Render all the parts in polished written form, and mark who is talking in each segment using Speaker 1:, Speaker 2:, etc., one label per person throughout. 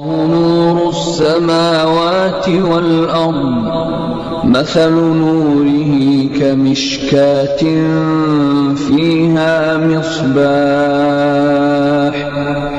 Speaker 1: نور السماوات والأرض مثل نوره كمشكاة فيها مصباح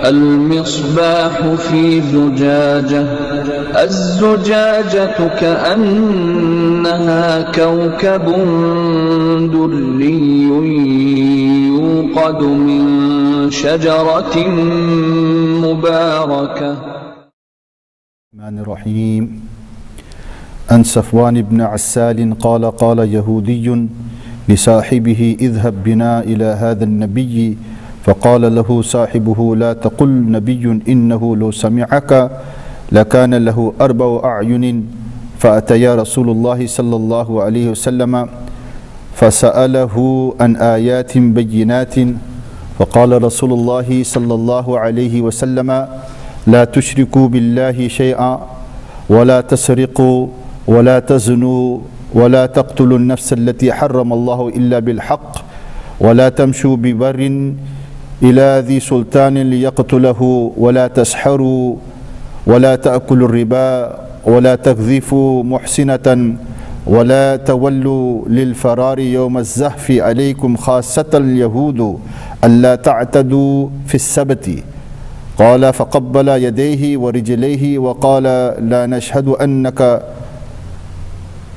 Speaker 1: المصباح في زجاجة الزجاجة كأنها كوكب دري يوقد من شجرة مباركة.
Speaker 2: الرحمن الرحيم. عن صفوان بن عسال قال يهودي لصاحبه اذهب بنا إلى هذا النبي، فقال له صاحبه لا تقل نبي إنه لو سمعك لكان له 4 أعين. فأتيا رسول الله صلى الله عليه وسلم فسأله عن آيات بينات، فقال رسول الله صلى الله عليه وسلم لا تشركوا بالله شيئا ولا تسرقوا ولا تزنوا ولا تقتلوا النفس التي حرم الله إلا بالحق ولا تمشوا ببر إلى ذي سلطان ليقتله ولا تسحروا ولا تأكلوا الربا ولا تقذفوا محسنة ولا تولوا للفرار يوم الزحف عليكم خاصة اليهود ألا تعتدوا في السبت. قال فقبل يديه ورجليه وقال لا نشهد أنك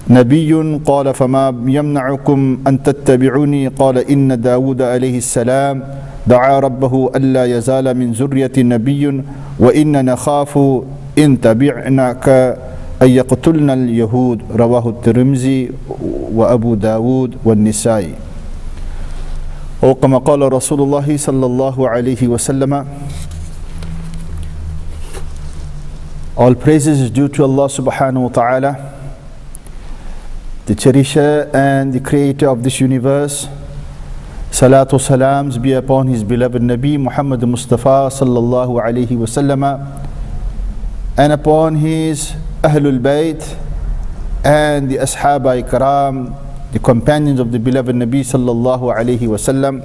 Speaker 2: نبي. قال فما يمنعكم أن تتبعوني؟ قال إن داود عليه السلام دعا ربه ألا يزال من ذرية نبي وإن نخاف إن تبعناك أن يقتلنا اليهود. رواه الترمذي وأبو داود والنسائي. وكما قال رسول الله صلى الله عليه وسلم: All praises is due to Allah subhanahu wa ta'ala, the cherisher and the creator of this universe. Salatu salams be upon his beloved Nabi Muhammad Mustafa sallallahu alayhi wa sallam, and upon his Ahlul Bayt and the Ashaba Ikram, the companions of the beloved Nabi sallallahu alayhi wa sallam.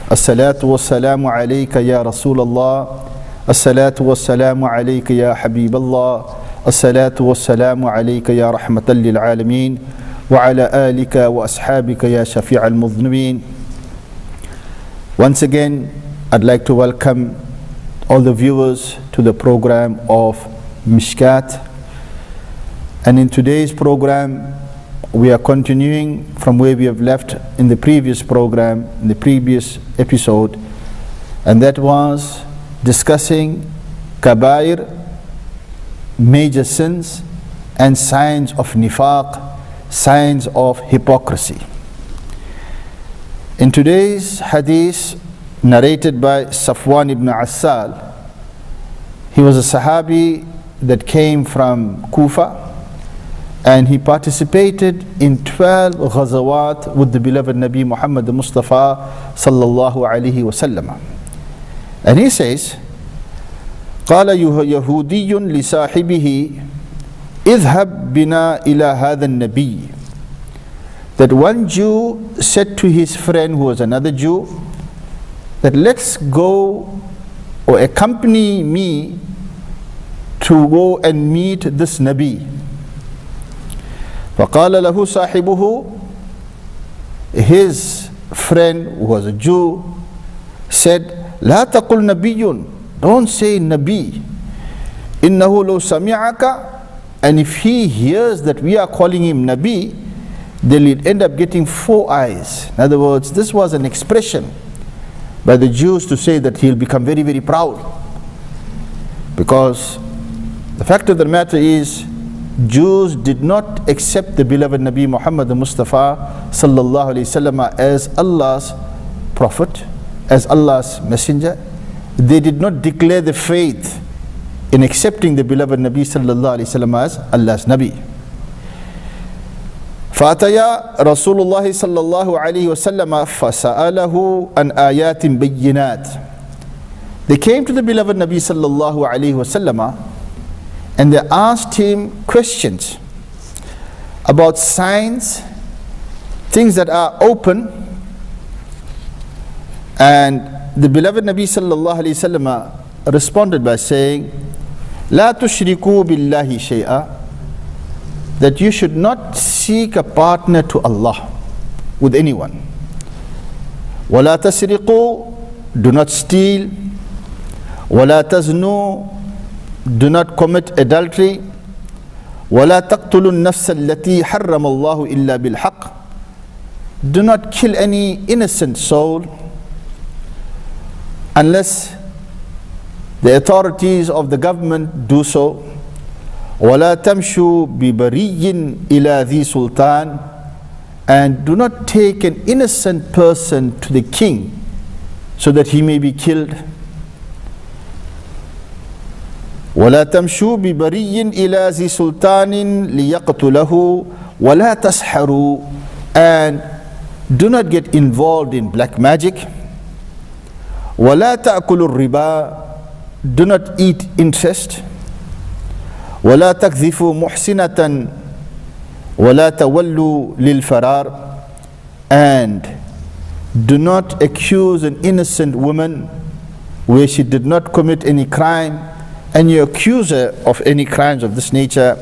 Speaker 2: As-salatu was-salamu alayka ya Rasulallah, as-salatu was-salamu alayka ya Habiballah, as-salatu was-salamu alayka ya rahmatan lil alameen, wa ala alika wa ashabika ya shafi' al-mudhnibin. Once again, I'd like to welcome all the viewers to the program of Miskaath. And in today's program, we are continuing from where we have left in the previous program, in the previous episode, and that was discussing kabair, major sins, and signs of nifaq, signs of hypocrisy. In today's hadith narrated by Safwan ibn Assal, he was a Sahabi that came from Kufa, and he participated in 12 ghazawat with the beloved Nabi Muhammad Mustafa sallallahu alayhi wa sallam. And he says, قال يهودي لصاحبه اذهب بنا إلى هذا النبي. That one Jew said to his friend who was another Jew, that let's go or accompany me to go and meet this Nabi. فقال له صاحبه, his friend who was a Jew said, لا تقل نبي, don't say Nabi. إنه لو سمعك, and if he hears that we are calling him Nabi, they'll end up getting 4 eyes. In other words, this was an expression by the Jews to say that he'll become very, very proud. Because the fact of the matter is, Jews did not accept the beloved Nabi Muhammad Mustafa sallallahu alayhi wasallam as Allah's prophet, as Allah's messenger. They did not declare the faith in accepting the beloved Nabi sallallahu alayhi wasallam as Allah's Nabi. فأتيا رسول الله صلى الله عليه وسلم فسأله عن آيات بينات. They came to the beloved Nabi sallallahu alayhi wasallam and they asked him questions about signs, things that are open. And the beloved Nabi sallallahu alayhi wasallam responded by saying لا تشركوا بالله شيئا, that you should not seek a partner to Allah with anyone. ولا تسرقوا, do not steal. ولا تزنوا, do not commit adultery. ولا تقتلوا النفس التي حرم الله إلا بالحق, do not kill any innocent soul unless the authorities of the government do so. ولا تمشوا ببري إلى ذي سلطان, and do not take an innocent person to the king so that he may be killed. ولا تمشوا ببري إلى ذي سلطان ليقتله ولا تسحروا, and do not get involved in black magic. ولا تأكلوا الربا, do not eat interest. ولا تقذفوا محسنة ولا تولوا للفرار, and do not accuse an innocent woman where she did not commit any crime and you accuse her of any crimes of this nature.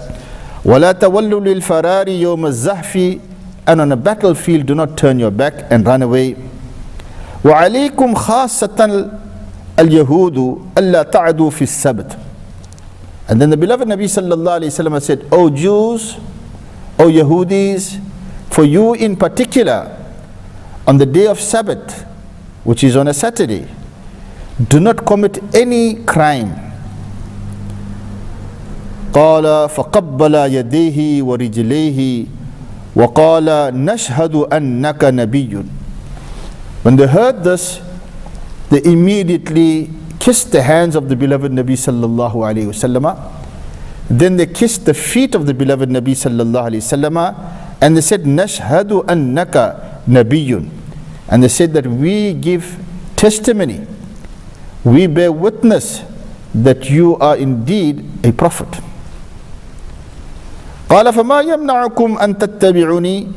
Speaker 2: ولا تولوا للفرار يوم الزحف, and on a battlefield do not turn your back and run away. وعليكم خاصة اليهود ألا تعدوا في السبت. And then the beloved Nabi sallallahu alayhi wa sallam said, O Jews, O Yahudis, for you in particular, on the day of Sabbath, which is on a Saturday, do not commit any crime. قال فقبل يديه ورجليه وقال نشهد أنك نبي. When they heard this, they immediately kissed the hands of the beloved Nabi sallallahu alayhi wasallam. Then they kissed the feet of the beloved Nabi sallallahu alayhi wasallam, and they said, Nashhadu annaka nabiyyun. And they said that we give testimony, we bear witness that you are indeed a prophet. قال فما يمنعكم أن تتبعوني.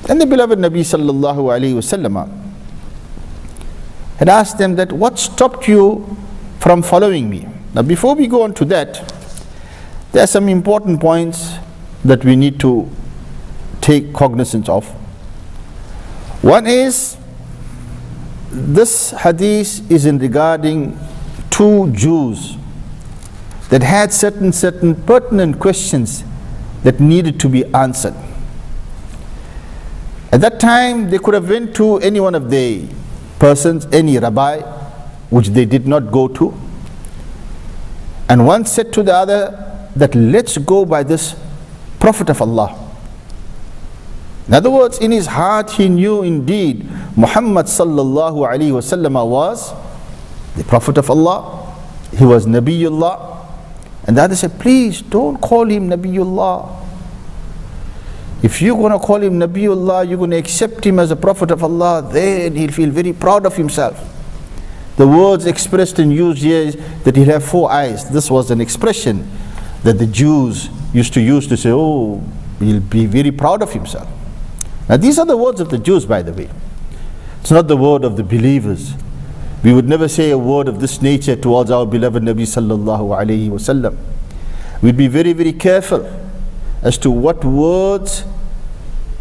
Speaker 2: And the beloved Nabi sallallahu alayhi wasallam had asked them that what stopped you from following me. Now before we go on to that, there are some important points that we need to take cognizance of. One is, this hadith is in regarding two Jews that had certain pertinent questions that needed to be answered. At that time they could have went to any one of the persons, any rabbi, which they did not go to, and one said to the other that let's go by this Prophet of Allah. In other words, in his heart he knew indeed Muhammad sallallahu alaihi wasallam was the Prophet of Allah, he was Nabiullah. And the other said, please don't call him Nabiullah. If you're going to call him Nabiullah, you're going to accept him as a Prophet of Allah, then he'll feel very proud of himself. The words expressed and used here is that he'll have 4 eyes. This was an expression that the Jews used to use to say, oh, he'll be very proud of himself. Now these are the words of the Jews, by the way. It's not the word of the believers. We would never say a word of this nature towards our beloved Nabi sallallahu alayhi wasallam. We'd be very, very careful as to what words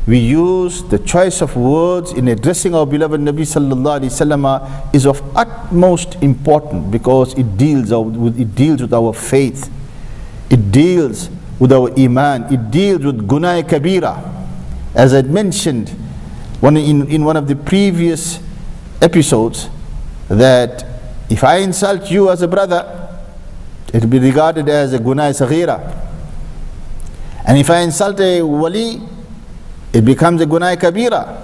Speaker 2: we use. The choice of words in addressing our beloved Nabi sallallahu alayhi wasallam is of utmost importance, because it deals with our faith, it deals with our iman, it deals with gunai kabira. As I mentioned in one of the previous episodes, that if I insult you as a brother, it will be regarded as a gunai saghira. And if I insult a wali, it becomes a gunai kabira.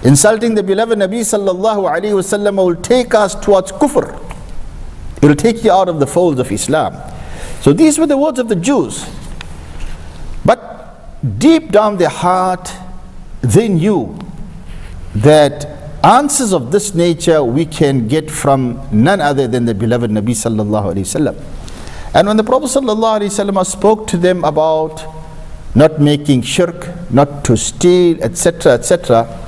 Speaker 2: Insulting the beloved Nabi sallallahu alayhi wasallam will take us towards kufr. It will take you out of the folds of Islam. So these were the words of the Jews. But deep down their heart, they knew that answers of this nature we can get from none other than the beloved Nabi sallallahu alayhi wasallam. And when the Prophet sallallahu alayhi wasallam spoke to them about not making shirk, not to steal, etc., etc.,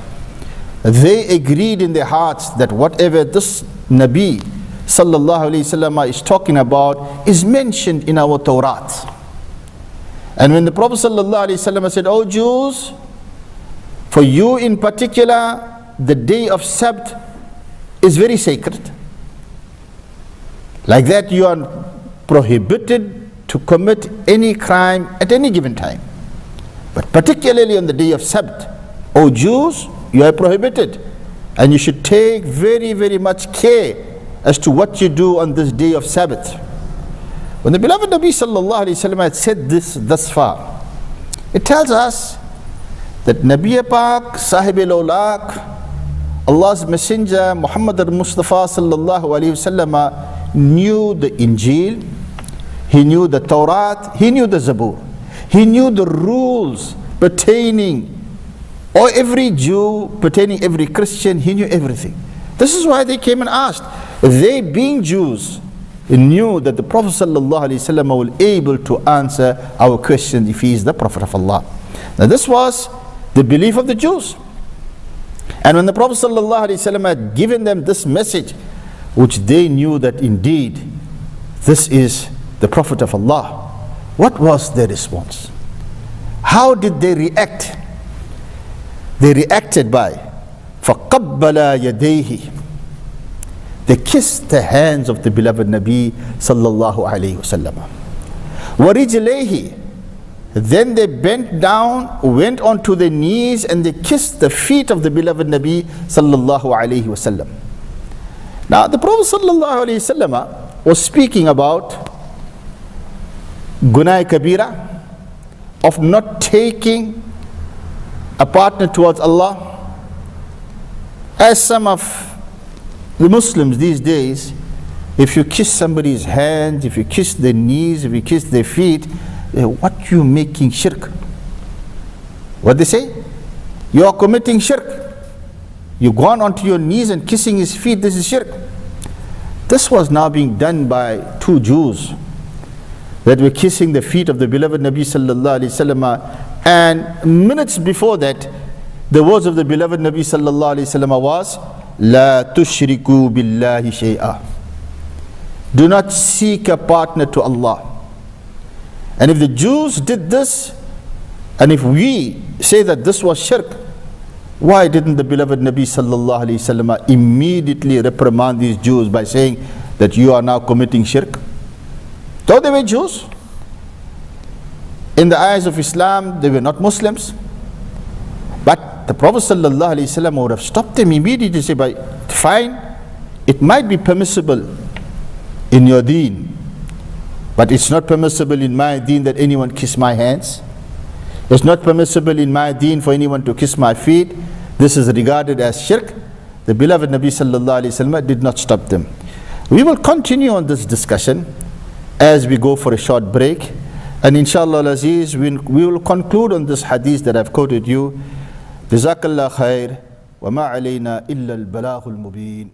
Speaker 2: they agreed in their hearts that whatever this Nabi sallallahu alayhi wasallam is talking about is mentioned in our Torah. And when the Prophet sallallahu alayhi wasallam said, "O Jews, for you in particular, the day of Sabbath is very sacred. Like that, you are prohibited to commit any crime at any given time. But particularly on the day of Sabbath, O Jews, you are prohibited. And you should take very, very much care as to what you do on this day of Sabbath." When the beloved Nabi sallallahu alayhi wasallam had said this thus far, it tells us that Nabi Pak, Sahib al-Awlaq, Allah's Messenger, Muhammad al-Mustafa sallallahu alayhi wasallam knew the Injil, he knew the Torah, he knew the Zabur, he knew the rules pertaining, or every Jew, pertaining every Christian, he knew everything. This is why they came and asked. They being Jews, knew that the Prophet sallallahu alaihi wasallam will able to answer our question if he is the Prophet of Allah. Now this was the belief of the Jews. And when the Prophet sallallahu alaihi wasallam had given them this message, which they knew that indeed this is the Prophet of Allah, what was their response? How did they react? They reacted by فَقَبَّلَا يَدَيْهِ. They kissed the hands of the beloved Nabi sallallahu alayhi wasallam. وَرِجْلَيْهِ. Then they bent down, went onto their knees, and they kissed the feet of the beloved Nabi sallallahu alayhi wasallam. Now the Prophet sallallahu alayhi wasallam was speaking about Gunai Kabira, of not taking a partner towards Allah. As some of the Muslims these days, if you kiss somebody's hands, if you kiss their knees, if you kiss their feet, what you making shirk? What they say? You are committing shirk. You've gone onto your knees and kissing his feet, this is shirk. This was now being done by two Jews that were kissing the feet of the beloved Nabi sallallahu alaihi wasallam. And minutes before that, the words of the beloved Nabi sallallahu alaihi wasallam was, "La tushriku billahi shay'a." Do not seek a partner to Allah. And if the Jews did this, and if we say that this was shirk, why didn't the beloved Nabi sallallahu alaihi wasallam immediately reprimand these Jews by saying that you are now committing shirk? Though they were Jews, in the eyes of Islam, they were not Muslims. But the Prophet ﷺ would have stopped them immediately, say, fine, it might be permissible in your deen, but it's not permissible in my deen that anyone kiss my hands. It's not permissible in my deen for anyone to kiss my feet. This is regarded as shirk. The beloved Nabi ﷺ did not stop them. We will continue on this discussion as we go for a short break. And inshallah al-Aziz, we will conclude on this hadith that I've quoted you. Jazakallah khair, wa ma alayna illa al-balaghul mubin.